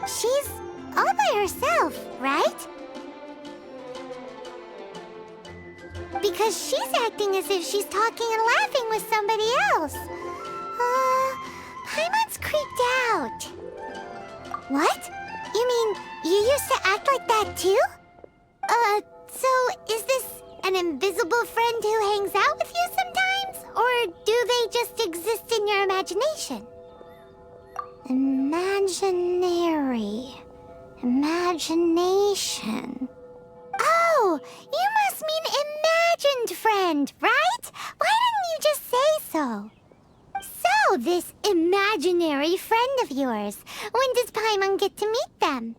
she's all by herself, right? Because she's acting as if she's talking and laughing with somebody else. Paimon's creeped out. What? You mean you used to act like that too? So is this an invisible friend who hangs out with you sometimes? Or do they just exist in your imagination? Imaginary. Imagination. Oh, you must mean imagined friend, right? Why didn't you just say so? So, this imaginary friend of yours, when does Paimon get to meet them?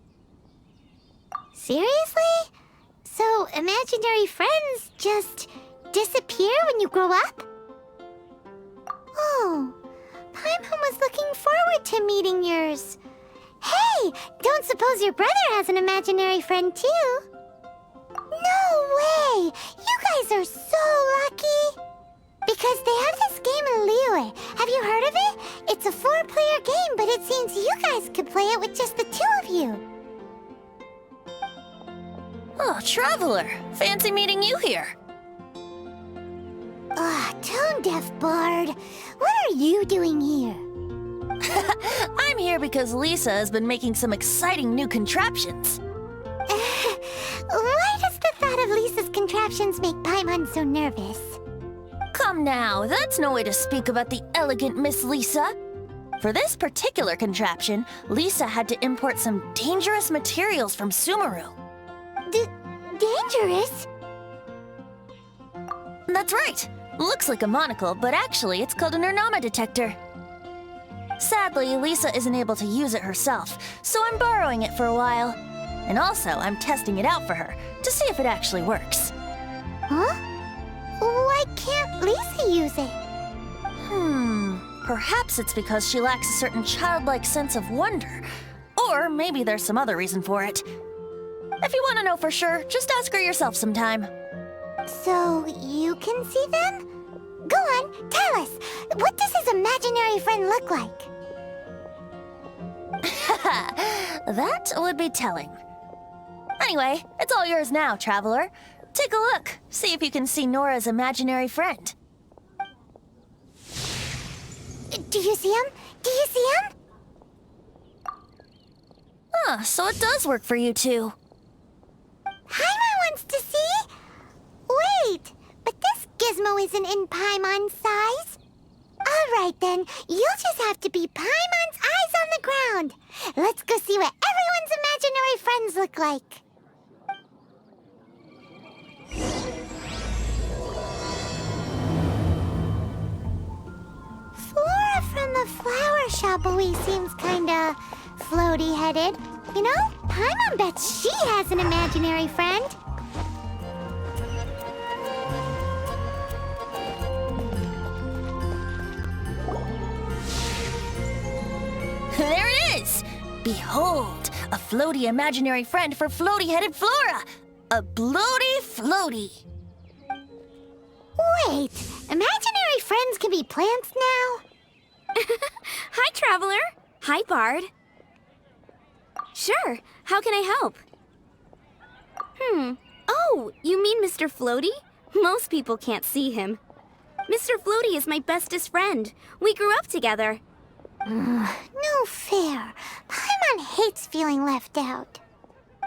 Seriously? So, imaginary friends just disappear when you grow up? Oh, Paimon was looking forward to meeting yours. Hey, don't suppose your brother has an imaginary friend too? No way! You guys are so lucky! Because they have this game in Liyue. Have you heard of it? It's a 4-player game, but it seems you guys could play it with just the 2 of you. Oh, Traveler! Fancy meeting you here. Tone-deaf bard. What are you doing here? I'm here because Lisa has been making some exciting new contraptions. Why does the thought of Lisa's contraptions make Paimon so nervous? Come now, that's no way to speak about the elegant Miss Lisa. For this particular contraption, Lisa had to import some dangerous materials from Sumeru. Dangerous? That's right. Looks like a monocle, but actually it's called an Ernama detector. Sadly, Lisa isn't able to use it herself, so I'm borrowing it for a while. And also, I'm testing it out for her, to see if it actually works. Huh? Why can't Lisa use it? Perhaps it's because she lacks a certain childlike sense of wonder. Or maybe there's some other reason for it. If you want to know for sure, just ask her yourself sometime. So, you can see them? Go on, tell us. What does his imaginary friend look like? That would be telling. Anyway, it's all yours now, Traveler. Take a look. See if you can see Nora's imaginary friend. Do you see him? Do you see him? So it does work for you two. Paimon wants to see? Wait, but this gizmo isn't in Paimon's size. All right then, you'll just have to be Paimon's eyes on the ground. Let's go see what everyone's imaginary friends look like. Flora from the flower shop always seems kinda floaty-headed. You know, Paimon bets she has an imaginary friend. There it is! Behold, a floaty imaginary friend for floaty-headed Flora! A bloaty floaty! Wait, imaginary friends can be plants now? Hi, Traveler. Hi, Bard. Sure, how can I help? Oh, you mean Mr. Floaty? Most people can't see him. Mr. Floaty is my bestest friend. We grew up together. No fair. Paimon hates feeling left out.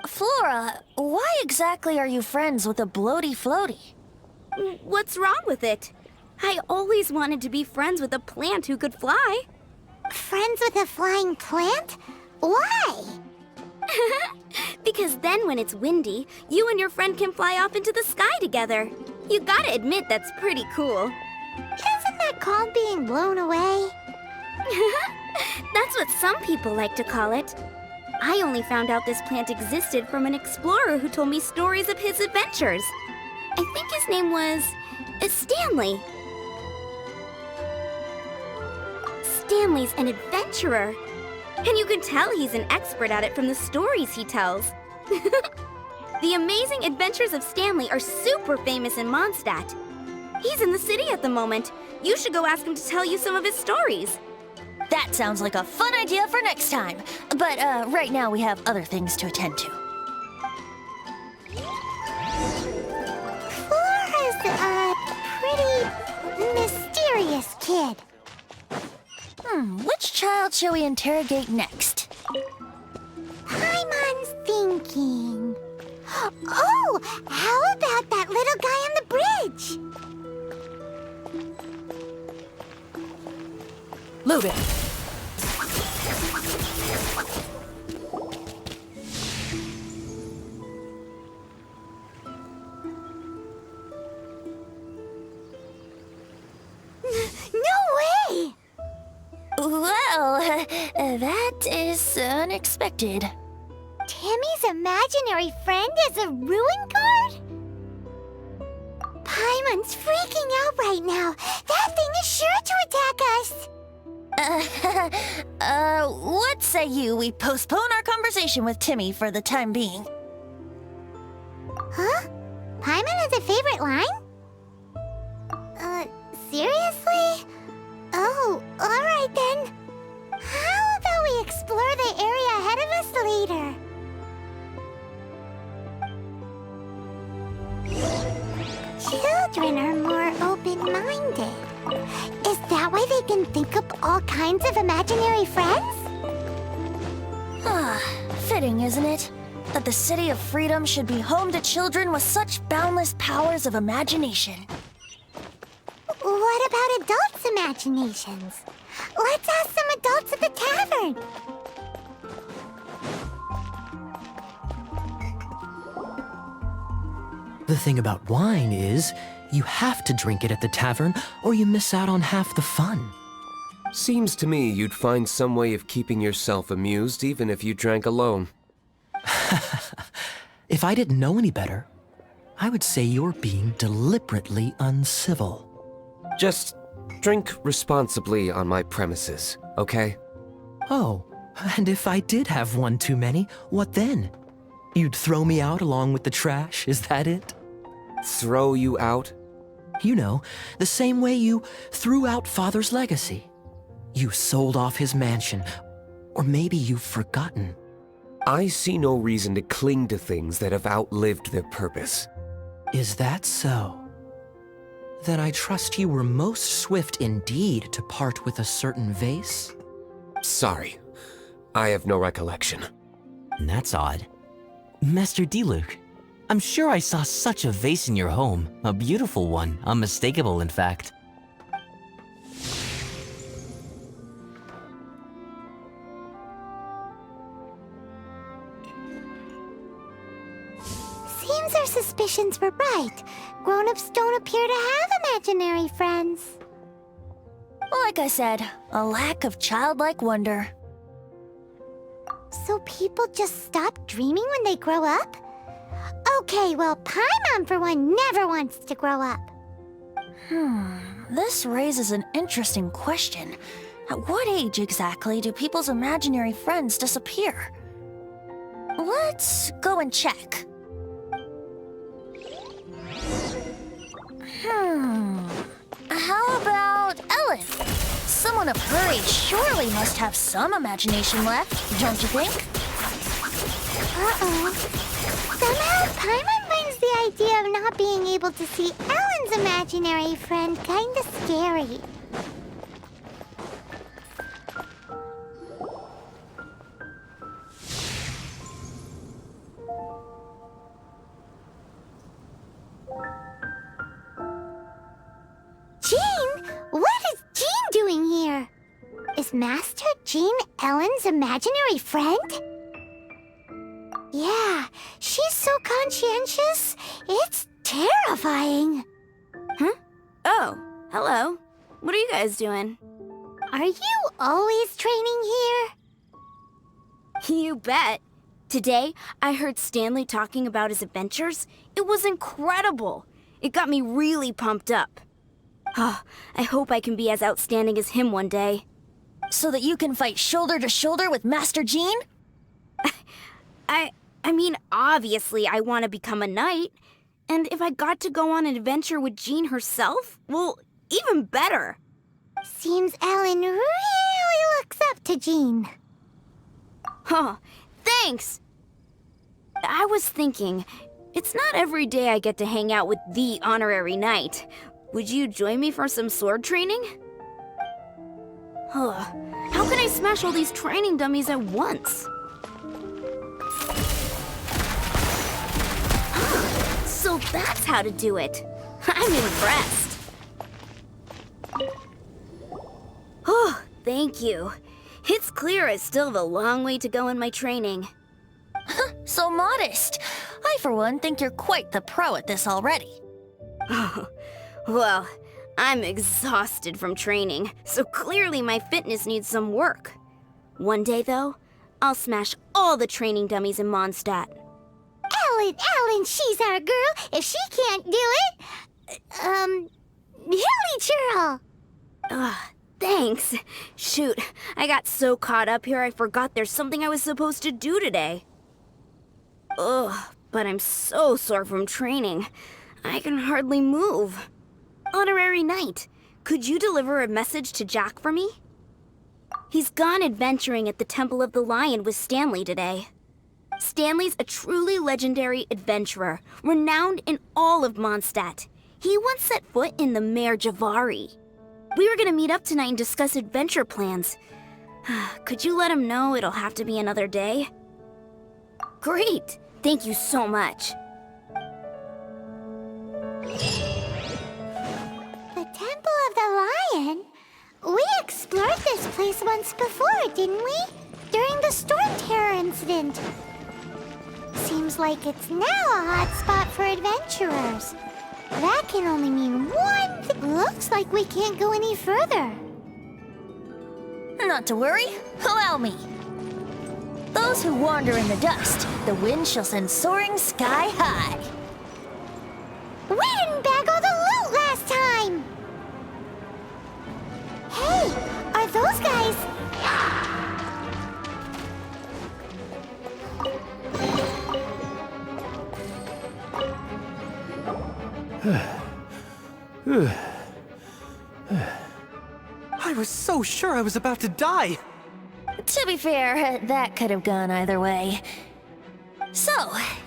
Flora, why exactly are you friends with a bloaty floaty? What's wrong with it? I always wanted to be friends with a plant who could fly. Friends with a flying plant? Why? Because then when it's windy, you and your friend can fly off into the sky together. You gotta admit that's pretty cool. Isn't that called being blown away? That's what some people like to call it. I only found out this plant existed from an explorer who told me stories of his adventures. I think his name was Stanley. Stanley's an adventurer. And you can tell he's an expert at it from the stories he tells. The Amazing Adventures of Stanley are super famous in Mondstadt. He's in the city at the moment. You should go ask him to tell you some of his stories. That That sounds like a fun idea for next time. But right now we have other things to attend to. Flora's a pretty mysterious kid. Which child shall we interrogate next? Paimon's thinking. Oh, how about that little guy on the bridge? Move it. No way! Well, that is unexpected. Timmy's imaginary friend is a ruin guard? Paimon's freaking out right now. That thing is sure to attack us. What say you we postpone our conversation with Timmy for the time being? Huh? Paimon has a favorite line? Seriously? Oh, alright then. How about we explore the area ahead of us later? Children are more open-minded. Is that why they can think up all kinds of imaginary friends? Fitting, isn't it? That the City of Freedom should be home to children with such boundless powers of imagination. What about adults' imaginations? Let's ask some adults at the tavern. The thing about wine is, you have to drink it at the tavern or you miss out on half the fun. Seems to me you'd find some way of keeping yourself amused even if you drank alone. If I didn't know any better, I would say you're being deliberately uncivil. Just drink responsibly on my premises, okay? Oh, and if I did have one too many, what then? You'd throw me out along with the trash, is that it? Throw you out? You know, the same way you threw out Father's legacy. You sold off his mansion, or maybe you've forgotten. I see no reason to cling to things that have outlived their purpose. Is that so? Then I trust you were most swift indeed to part with a certain vase? Sorry, I have no recollection. That's odd. Master Diluc, I'm sure I saw such a vase in your home. A beautiful one, unmistakable in fact. Seems our suspicions were right. Grown-ups don't appear to have imaginary friends. Like I said, a lack of childlike wonder. So people just stop dreaming when they grow up? Okay, well, Paimon for one never wants to grow up. This raises an interesting question. At what age exactly do people's imaginary friends disappear? Let's go and check. How about Ellen? Someone of her age surely must have some imagination left, don't you think? Uh-oh. Somehow Paimon finds the idea of not being able to see Ellen's imaginary friend kinda scary. Jean? What is Jean doing here? Is Master Jean Ellen's imaginary friend? Yeah, she's so conscientious, it's terrifying. Huh? Oh, hello. What are you guys doing? Are you always training here? You bet. Today, I heard Stanley talking about his adventures. It was incredible. It got me really pumped up. Oh, I hope I can be as outstanding as him one day. So that you can fight shoulder to shoulder with Master Jean? I mean, obviously I want to become a knight. And if I got to go on an adventure with Jean herself, well, even better. Seems Ellen really looks to Jean. Oh, thanks! I was thinking, it's not every day I get to hang out with the honorary knight. Would you join me for some sword training? How can I smash all these training dummies at once? So that's how to do it. I'm impressed. Oh, thank you. It's clear I still have a long way to go in my training. So modest. I, for one, think you're quite the pro at this already. Well, I'm exhausted from training, so clearly my fitness needs some work. One day, though, I'll smash all the training dummies in Mondstadt. Ellen, she's our girl. If she can't do it, Hilly Churl. Thanks. Shoot, I got so caught up here I forgot there's something I was supposed to do today. But I'm so sore from training. I can hardly move. Honorary Knight, could you deliver a message to Jack for me? He's gone adventuring at the Temple of the Lion with Stanley today. Stanley's a truly legendary adventurer, renowned in all of Mondstadt. He once set foot in the Mare Javari. We were gonna meet up tonight and discuss adventure plans. Could you let him know it'll have to be another day? Great! Thank you so much. The Temple of the Lion? We explored this place once before, didn't we? During the Storm Terror incident. Seems like it's now a hot spot for adventurers. That can only mean one thing. Looks like we can't go any further. Not to worry. Allow me. Those who wander in the dust, the wind shall send soaring sky high. We didn't bag all the loot last time! Hey, are those guys... I was so sure I was about to die. To be fair, that could have gone either way. So,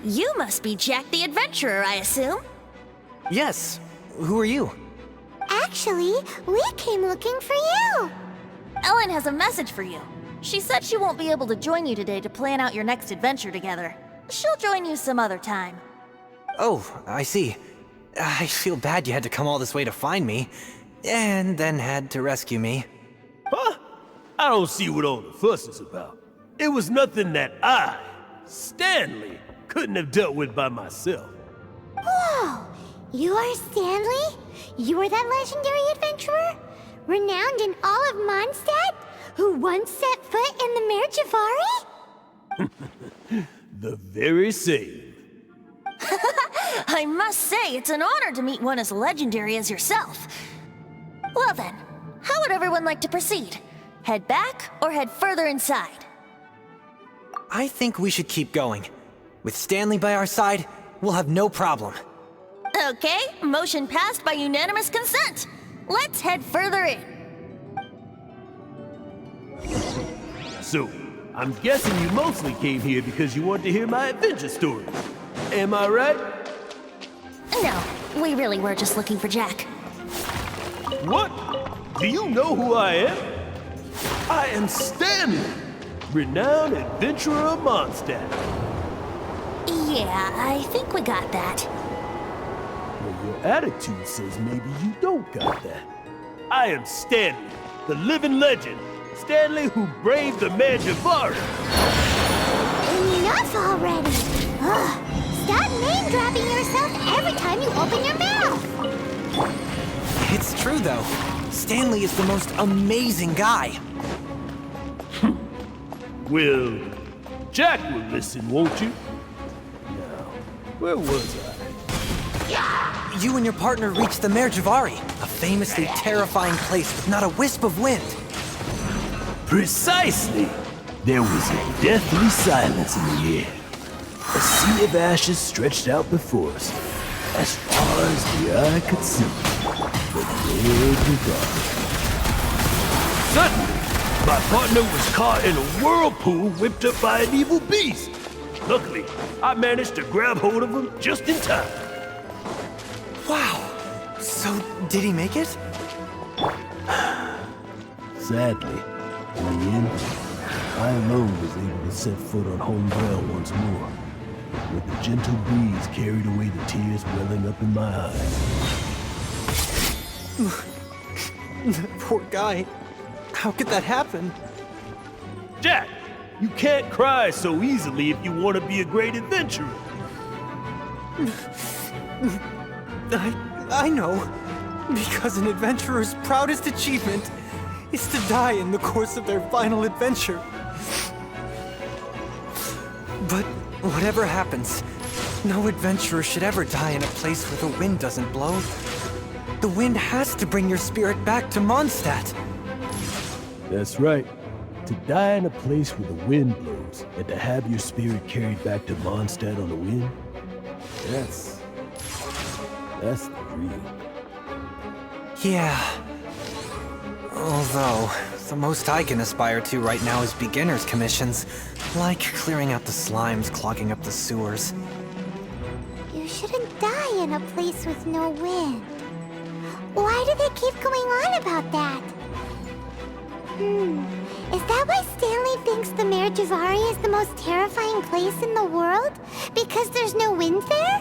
you must be Jack the Adventurer, I assume? Yes. Who are you? Actually, we came looking for you! Ellen has a message for you. She said she won't be able to join you today to plan out your next adventure together. She'll join you some other time. Oh, I see. I feel bad you had to come all this way to find me, and then had to rescue me. Huh? I don't see what all the fuss is about. It was nothing that I, Stanley, couldn't have dealt with by myself. Whoa! You are Stanley? You are that legendary adventurer? Renowned in all of Mondstadt? Who once set foot in the Mare Javari? The very same. I must say, it's an honor to meet one as legendary as yourself. Well then, how would everyone like to proceed? Head back or head further inside? I think we should keep going. With Stanley by our side, we'll have no problem. Okay, motion passed by unanimous consent. Let's head further in. So, I'm guessing you mostly came here because you want to hear my adventure story. Am I right? No, we really were just looking for Jack. What? Do you know who I am? I am Stanley, renowned adventurer of Mondstadt. Yeah, I think we got that. Well, your attitude says maybe you don't got that. I am Stanley, the living legend. Stanley who braved the Mare Javari. Enough already! Ugh. Stop name-dropping yourself every time you open your mouth! It's true, though. Stanley is the most amazing guy. Well, Jack will listen, won't you? Now, where was I? You and your partner reached the Mare Javari, a famously terrifying place with not a wisp of wind. Precisely! There was a deathly silence in the air. A sea of ashes stretched out before us, as far as the eye could see. The Mare Javari. Suddenly, My partner was caught in a whirlpool whipped up by an evil beast. Luckily, I managed to grab hold of him just in time. Wow. So, did he make it? Sadly, in the end, I alone was able to set foot on home ground once more, with the gentle breeze carried away the tears welling up in my eyes. Poor guy. How could that happen? Jack, you can't cry so easily if you want to be a great adventurer. I know. Because an adventurer's proudest achievement is to die in the course of their final adventure. But whatever happens, no adventurer should ever die in a place where the wind doesn't blow. The wind has to bring your spirit back to Mondstadt. That's right. To die in a place where the wind blows, and to have your spirit carried back to Mondstadt on the wind, that's the dream. Yeah. Although, the most I can aspire to right now is beginner's commissions, like clearing out the slimes clogging up the sewers. You shouldn't die in a place with no wind. Why do they keep going on about that? Is that why Stanley thinks the Mare Javari is the most terrifying place in the world? Because there's no wind there?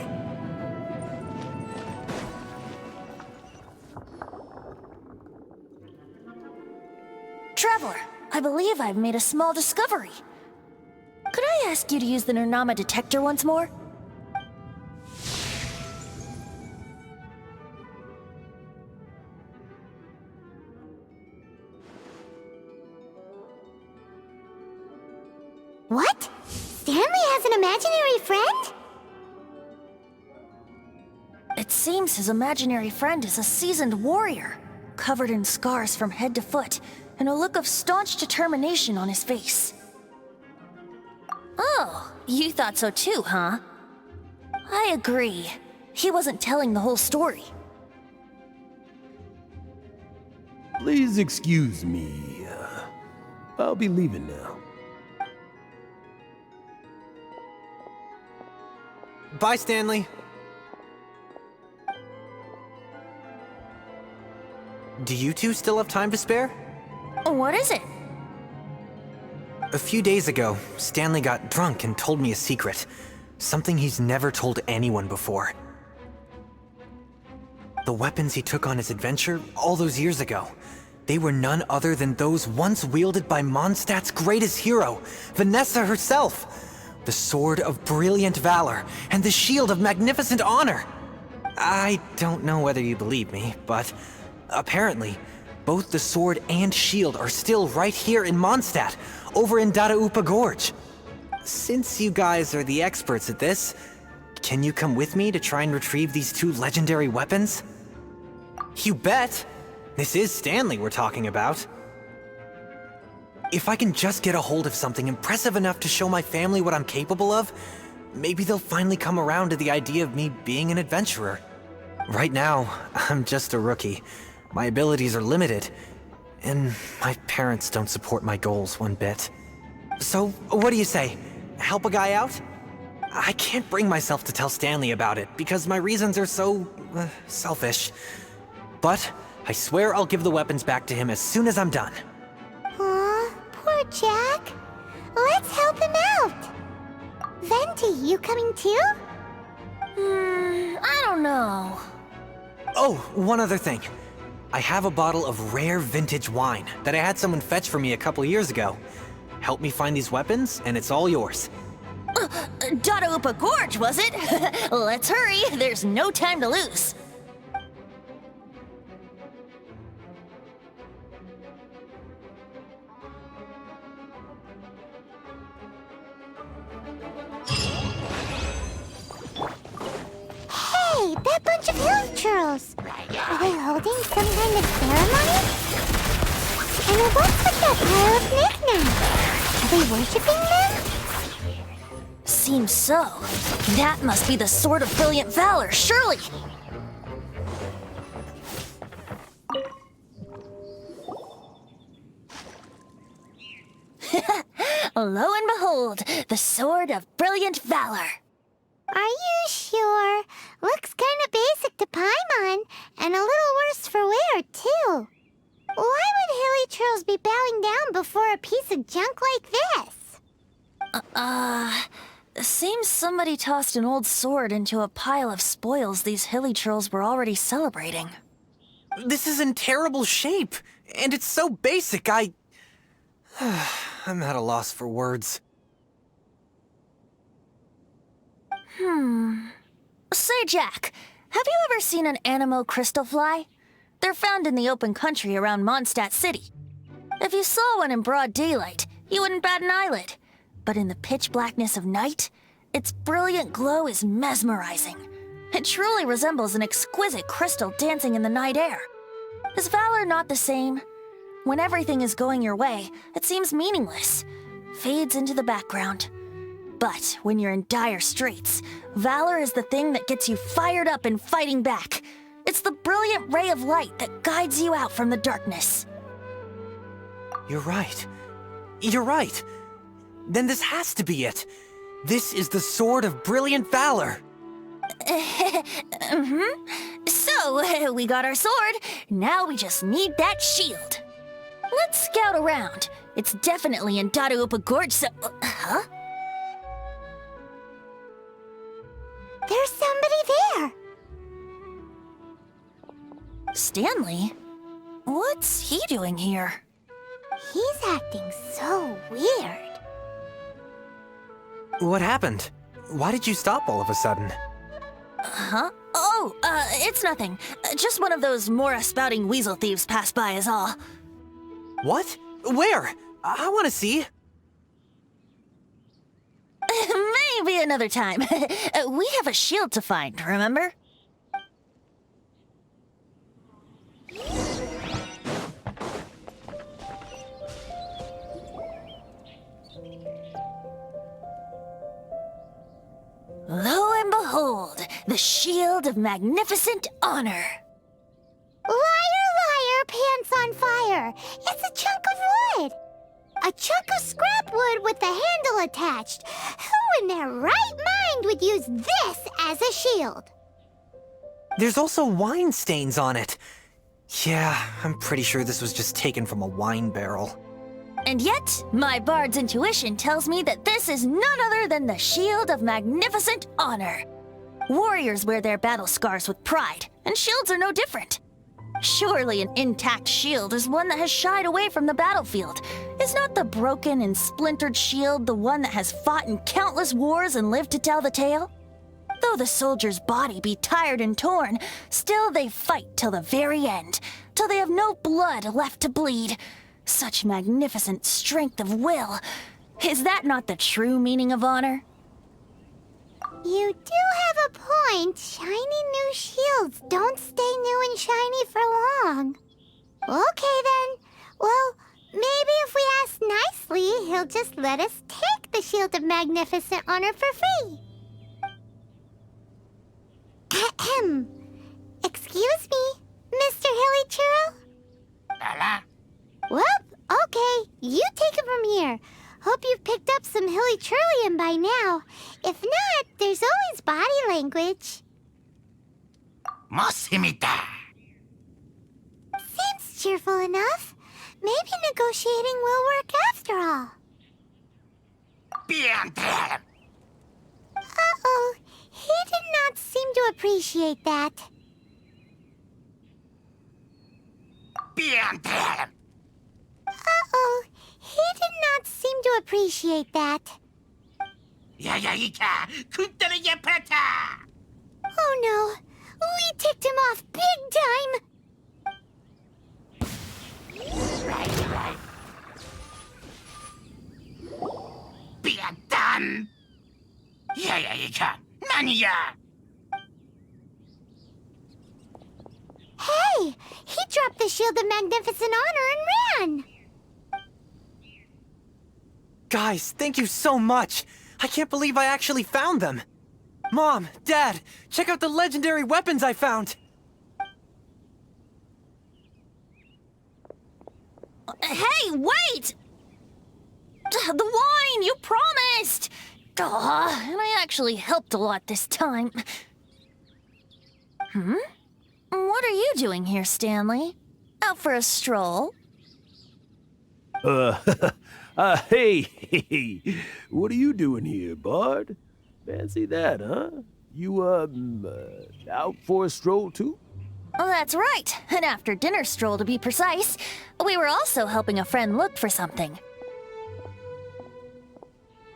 Traveler, I believe I've made a small discovery. Could I ask you to use the Nernama detector once more? What? Stanley has an imaginary friend? It seems his imaginary friend is a seasoned warrior, covered in scars from head to foot, and a look of staunch determination on his face. Oh, you thought so too, huh? I agree. He wasn't telling the whole story. Please excuse me. I'll be leaving now. Bye, Stanley. Do you two still have time to spare? What is it? A few days ago, Stanley got drunk and told me a secret. Something he's never told anyone before. The weapons he took on his adventure all those years ago, they were none other than those once wielded by Mondstadt's greatest hero, Vanessa herself. The Sword of Brilliant Valor and the Shield of Magnificent Honor. I don't know whether you believe me, but apparently, both the sword and shield are still right here in Mondstadt, over in Dadaupa Gorge. Since you guys are the experts at this, can you come with me to try and retrieve these two legendary weapons? You bet! This is Stanley we're talking about. If I can just get a hold of something impressive enough to show my family what I'm capable of, maybe they'll finally come around to the idea of me being an adventurer. Right now, I'm just a rookie. My abilities are limited, and my parents don't support my goals one bit. So, what do you say? Help a guy out? I can't bring myself to tell Stanley about it, because my reasons are so, selfish. But I swear I'll give the weapons back to him as soon as I'm done. Aw, poor Jack. Let's help him out. Venti, you coming too? I don't know. Oh, one other thing. I have a bottle of rare vintage wine that I had someone fetch for me a couple years ago. Help me find these weapons, and it's all yours. Dadaupa Gorge, was it? Let's hurry, there's no time to lose. Hey, that bunch of hill churls. Are they holding some kind of ceremony? And what's with that pile of knickknacks? Are they worshipping them? Seems so. That must be the Sword of Brilliant Valor, surely! Lo and behold, the Sword of Brilliant Valor. Are you sure? Looks kinda basic to Paimon, and a little worse for wear, too. Why would Hilichurls be bowing down before a piece of junk like this? Seems somebody tossed an old sword into a pile of spoils these Hilichurls were already celebrating. This is in terrible shape, and it's so basic, I'm at a loss for words. Say, Jack, have you ever seen an Anemo crystal fly? They're found in the open country around Mondstadt City. If you saw one in broad daylight, you wouldn't bat an eyelid. But in the pitch blackness of night, its brilliant glow is mesmerizing. It truly resembles an exquisite crystal dancing in the night air. Is valor not the same? When everything is going your way, it seems meaningless, fades into the background. But when you're in dire straits, valor is the thing that gets you fired up and fighting back. It's the brilliant ray of light that guides you out from the darkness. You're right. You're right. Then this has to be it. This is the Sword of Brilliant Valor. So, we got our sword. Now we just need that shield. Let's scout around. It's definitely in Dadaupa Gorge, so... Huh? There's somebody there. Stanley? What's he doing here? He's acting so weird. What happened? Why did you stop all of a sudden? Huh? Oh, it's nothing. Just one of those Mora-spouting weasel thieves passed by is all. What? Where? I want to see. Maybe another time. We have a shield to find, remember? Lo and behold, the shield of magnificent honor. Liar, liar, pants on fire. It's a chunk of wood. A chunk of scrap wood with the handle attached. Who in their right mind would use this as a shield? There's also wine stains on it. Yeah, I'm pretty sure this was just taken from a wine barrel. And yet, my bard's intuition tells me that this is none other than the shield of magnificent honor. Warriors wear their battle scars with pride, and shields are no different. Surely an intact shield is one that has shied away from the battlefield. Is not the broken and splintered shield the one that has fought in countless wars and lived to tell the tale? Though the soldier's body be tired and torn, still they fight till the very end, till they have no blood left to bleed. Such magnificent strength of will. Is that not the true meaning of honor? You do have a point. Shiny new shields don't stay new and shiny for long. Okay then. Well, maybe if we ask nicely, he'll just let us take the Shield of Magnificent Honor for free. Ahem. Excuse me, Mr. Hilichurl? Well, okay. You take it from here. Hope you've picked up some Hilichurlian by now. If not, there's always body language. Seems cheerful enough. Maybe negotiating will work after all. Uh-oh. He did not seem to appreciate that. Uh-oh. He did not seem to appreciate that. Oh no. We ticked him off big time. Hey! He dropped the Shield of Magnificent Honor and ran! Guys, thank you so much! I can't believe I actually found them! Mom, Dad, check out the legendary weapons I found! Hey, wait! The wine! You promised! And I actually helped a lot this time. What are you doing here, Stanley? Out for a stroll? Hey, what are you doing here, Bard? Fancy that, huh? You, out for a stroll too? Oh, that's right. An after-dinner stroll, to be precise. We were also helping a friend look for something.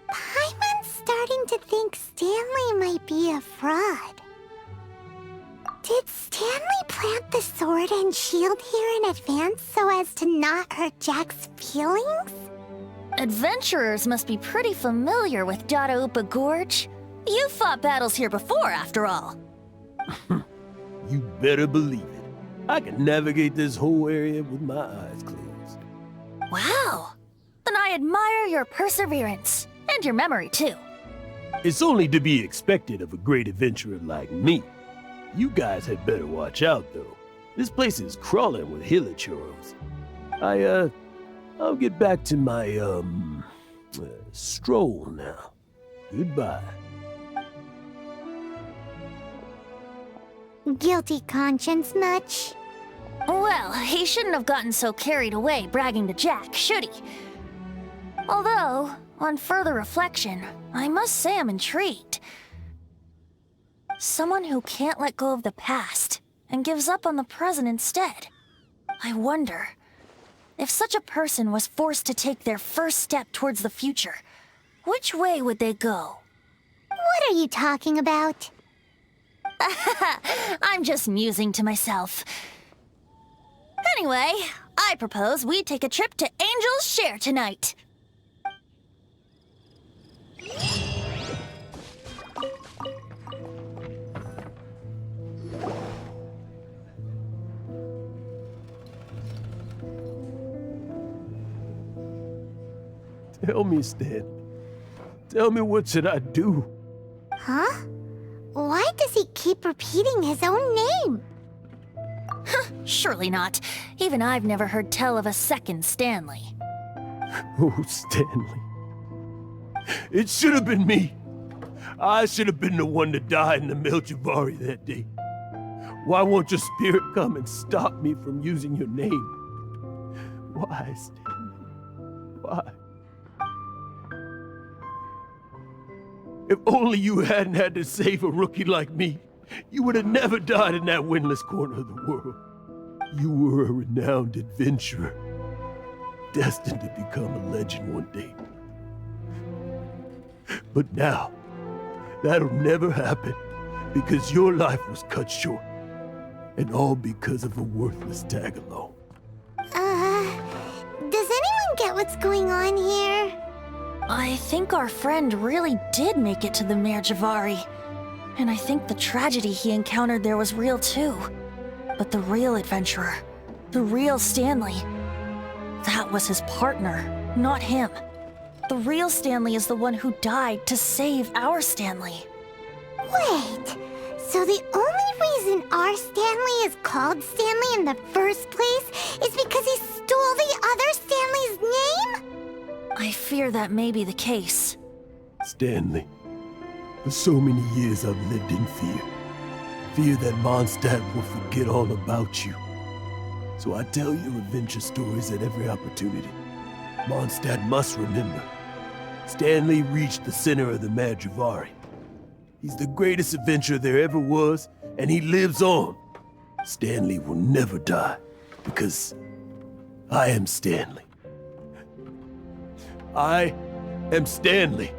Paimon's starting to think Stanley might be a fraud. Did Stanley plant the sword and shield here in advance so as to not hurt Jack's feelings? Adventurers must be pretty familiar with Dada Upa Gorge. You fought battles here before, after all. You better believe it. I can navigate this whole area with my eyes closed. Wow. Then I admire your perseverance. And your memory, too. It's only to be expected of a great adventurer like me. You guys had better watch out, though. This place is crawling with hilichurros. I'll get back to my, stroll now. Goodbye. Guilty conscience much? Well, he shouldn't have gotten so carried away bragging to Jack, should he? Although, on further reflection, I must say I'm intrigued. Someone who can't let go of the past and gives up on the present instead. I wonder, if such a person was forced to take their first step towards the future, which way would they go? What are you talking about? I'm just musing to myself. Anyway, I propose we take a trip to Angel's Share tonight. Tell me, Stan. Tell me, what should I do? Huh? Why does he keep repeating his own name? Surely not. Even I've never heard tell of a second Stanley. Oh, Stanley. It should have been me. I should have been the one to die in the Melchivari that day. Why won't your spirit come and stop me from using your name? Why, Stanley? Why? If only you hadn't had to save a rookie like me, you would have never died in that windless corner of the world. You were a renowned adventurer, destined to become a legend one day. But now, that'll never happen, because your life was cut short, and all because of a worthless tag-along. Does anyone get what's going on here? I think our friend really did make it to the Merjavari. And I think the tragedy he encountered there was real too. But the real adventurer, the real Stanley, that was his partner, not him. The real Stanley is the one who died to save our Stanley. Wait, so the only reason our Stanley is called Stanley in the first place is because he stole the other Stanley's name? I fear that may be the case. Stanley, for so many years I've lived in fear. Fear that Mondstadt will forget all about you. So I tell your adventure stories at every opportunity. Mondstadt must remember. Stanley reached the center of the Merjavari. He's the greatest adventurer there ever was, and he lives on. Stanley will never die, because I am Stanley. I am Stanley.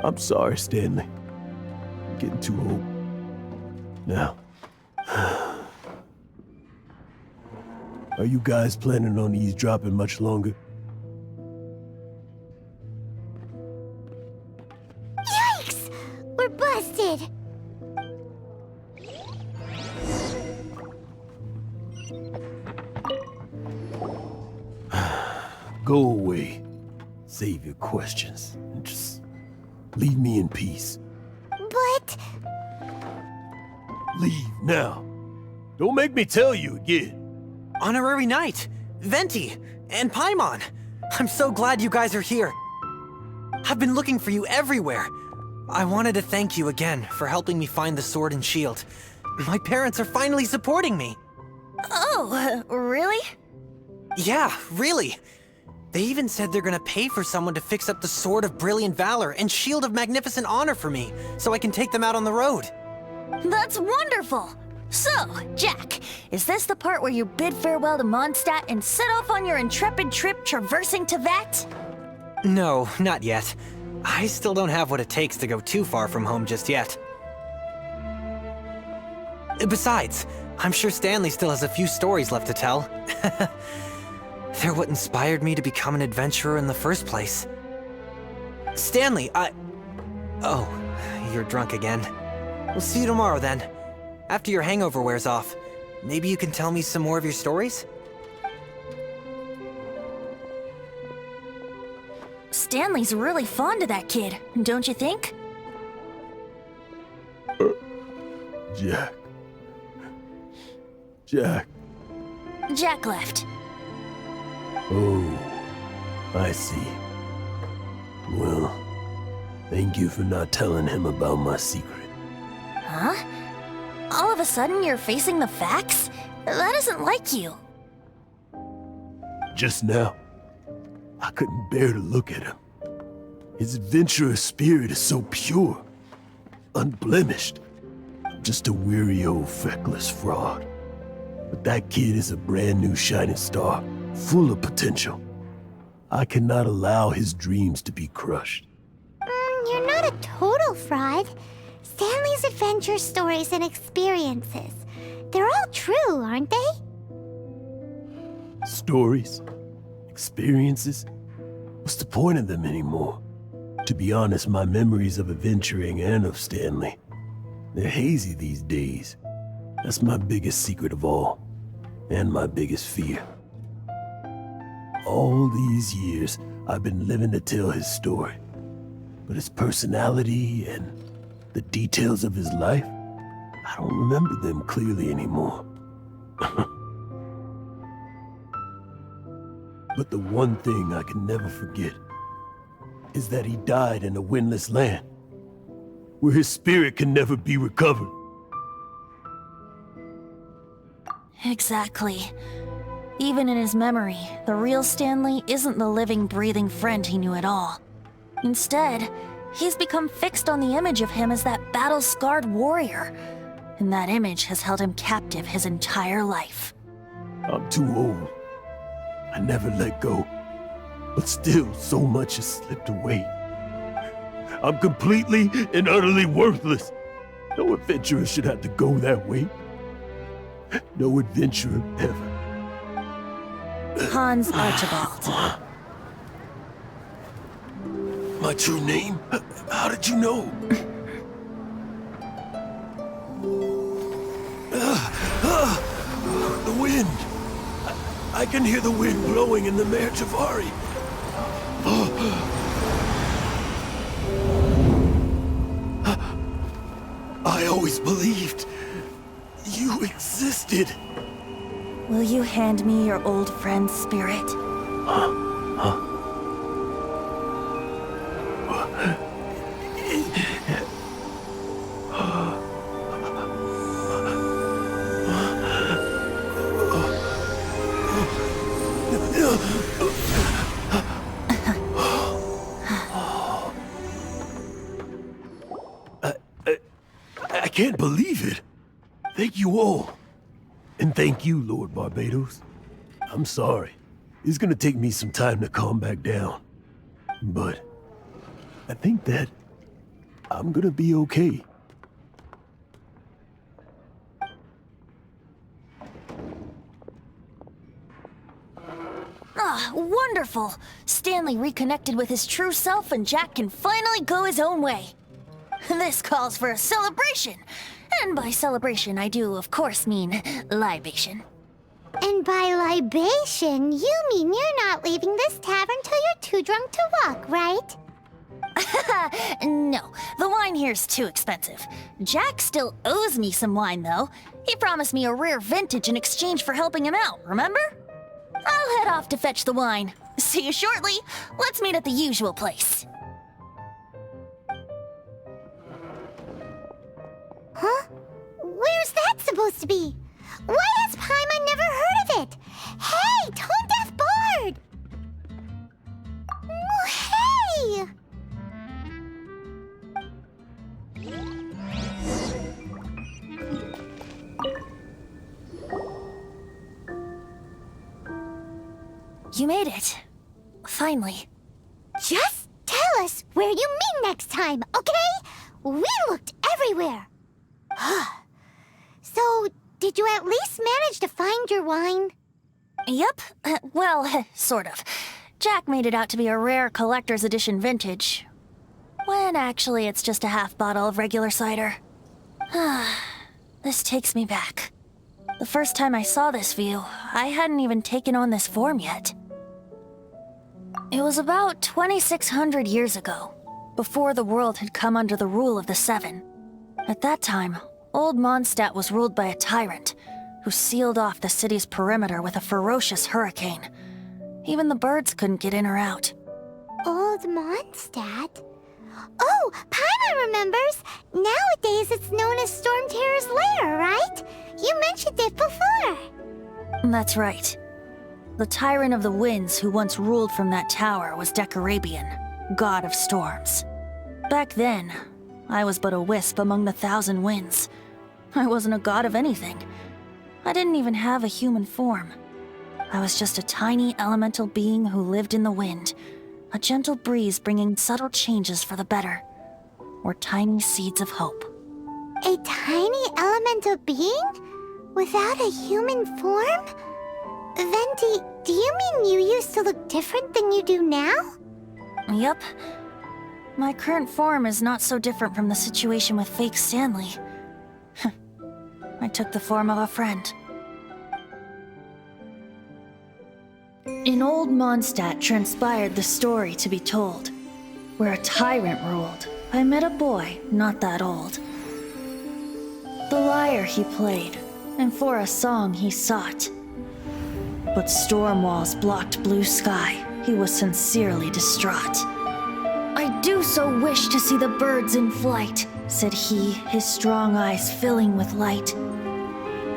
I'm sorry, Stanley. I'm getting too old. Now, are you guys planning on eavesdropping much longer? Yikes! We're busted! Go away. Save your questions and just leave me in peace. But... Leave now. Don't make me tell you again. Honorary Knight, Venti, and Paimon. I'm so glad you guys are here. I've been looking for you everywhere. I wanted to thank you again for helping me find the sword and shield. My parents are finally supporting me. Oh, really? Yeah, really. They even said they're gonna pay for someone to fix up the Sword of Brilliant Valor and Shield of Magnificent Honor for me, so I can take them out on the road. That's wonderful! So, Jack, is this the part where you bid farewell to Mondstadt and set off on your intrepid trip traversing Tevat? No, not yet. I still don't have what it takes to go too far from home just yet. Besides, I'm sure Stanley still has a few stories left to tell. They're what inspired me to become an adventurer in the first place. Stanley, Oh, you're drunk again. We'll see you tomorrow then. After your hangover wears off. Maybe you can tell me some more of your stories? Stanley's really fond of that kid, don't you think? Jack. Jack. Jack left. Oh, I see. Well, thank you for not telling him about my secret. Huh? All of a sudden you're facing the facts? That isn't like you. Just now, I couldn't bear to look at him. His adventurous spirit is so pure, unblemished. Just a weary old feckless fraud. But that kid is a brand new shining star, full of potential. I cannot allow his dreams to be crushed. You're not a total fraud. Stanley's adventure stories and experiences. They're all true, aren't they? Stories? Experiences? What's the point of them anymore? To be honest, my memories of adventuring and of Stanley, they're hazy these days. That's my biggest secret of all, and my biggest fear. All these years, I've been living to tell his story. But his personality and the details of his life, I don't remember them clearly anymore. But the one thing I can never forget is that he died in a windless land, where his spirit can never be recovered. Exactly. Even in his memory, the real Stanley isn't the living, breathing friend he knew at all. Instead, he's become fixed on the image of him as that battle-scarred warrior, and that image has held him captive his entire life. I'm too old. I never let go. But still, so much has slipped away. I'm completely and utterly worthless. No adventurer should have to go that way. No adventurer ever. Hans Archibald. My true name? How did you know? The wind. I can hear the wind blowing in the Mare Javari. I always believed you existed. Will you hand me your old friend's spirit? I can't believe it. Thank you all. And thank you, Lord Barbados. I'm sorry. It's gonna take me some time to calm back down. But I think that I'm gonna be okay. Ah, wonderful! Stanley reconnected with his true self and Jack can finally go his own way. This calls for a celebration. And by celebration, I do, of course, mean libation. And by libation, you mean you're not leaving this tavern till you're too drunk to walk, right? No, the wine here's too expensive. Jack still owes me some wine, though. He promised me a rare vintage in exchange for helping him out, remember? I'll head off to fetch the wine. See you shortly. Let's meet at the usual place. supposed to be? Why has Paimon never heard of it? Hey, Tone Deaf Bard! Oh, hey! You made it. Finally. Just tell us where you meet next time, okay? We looked everywhere. So, did you at least manage to find your wine? Yep. Well, sort of. Jack made it out to be a rare collector's edition vintage, when actually it's just a half bottle of regular cider. This takes me back. The first time I saw this view, I hadn't even taken on this form yet. It was about 2,600 years ago, before the world had come under the rule of the Seven. At that time, Old Mondstadt was ruled by a tyrant, who sealed off the city's perimeter with a ferocious hurricane. Even the birds couldn't get in or out. Old Mondstadt? Oh, Paimon remembers! Nowadays it's known as Storm Terror's lair, right? You mentioned it before. That's right. The Tyrant of the Winds who once ruled from that tower was Decarabian, god of storms. Back then, I was but a wisp among the 1,000 winds. I wasn't a god of anything. I didn't even have a human form. I was just a tiny elemental being who lived in the wind, a gentle breeze bringing subtle changes for the better, or tiny seeds of hope. A tiny elemental being? Without a human form? Venti, do you mean you used to look different than you do now? Yep. My current form is not so different from the situation with fake Stanley. I took the form of a friend. In Old Mondstadt transpired the story to be told. Where a tyrant ruled, I met a boy not that old. The lyre he played, and for a song he sought. But storm walls blocked blue sky, he was sincerely distraught. I do so wish to see the birds in flight, said he, his strong eyes filling with light.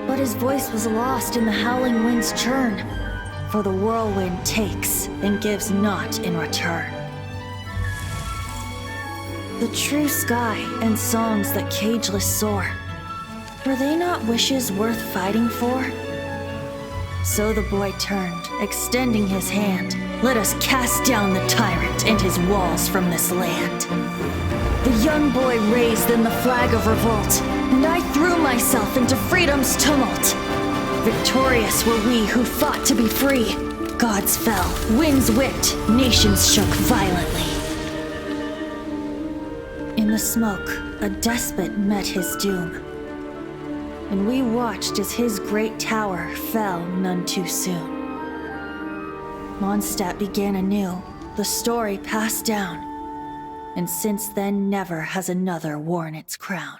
But his voice was lost in the howling wind's churn, for the whirlwind takes and gives not in return. The true sky and songs that cageless soar, were they not wishes worth fighting for? So the boy turned, extending his hand. Let us cast down the tyrant and his walls from this land. The young boy raised then the flag of revolt, and I threw myself into freedom's tumult. Victorious were we who fought to be free. Gods fell, winds whipped, nations shook violently. In the smoke, a despot met his doom, and we watched as his great tower fell none too soon. Mondstadt began anew, the story passed down, and since then never has another worn its crown.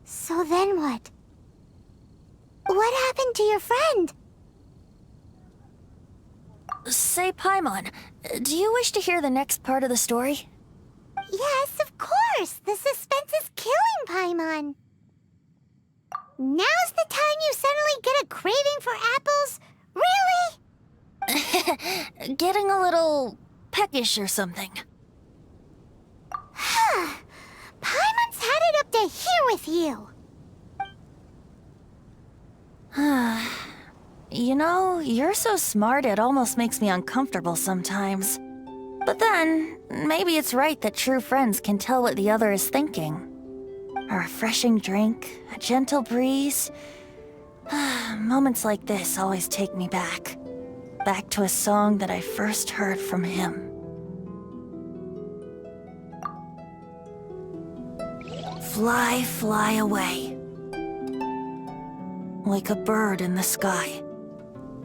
So then what? What happened to your friend? Say, Paimon, do you wish to hear the next part of the story? Yes, of course! The suspense is killing, Paimon! Now's the time you suddenly get a craving for apples? Really? Getting a little peckish or something. Paimon's had it up to here with you! You know, you're so smart it almost makes me uncomfortable sometimes. But then, maybe it's right that true friends can tell what the other is thinking. A refreshing drink, a gentle breeze. Moments like this always take me back. Back to a song that I first heard from him. Fly, fly away. Like a bird in the sky.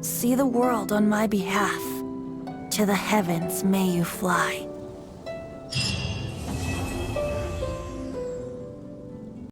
See the world on my behalf. To the heavens may you fly.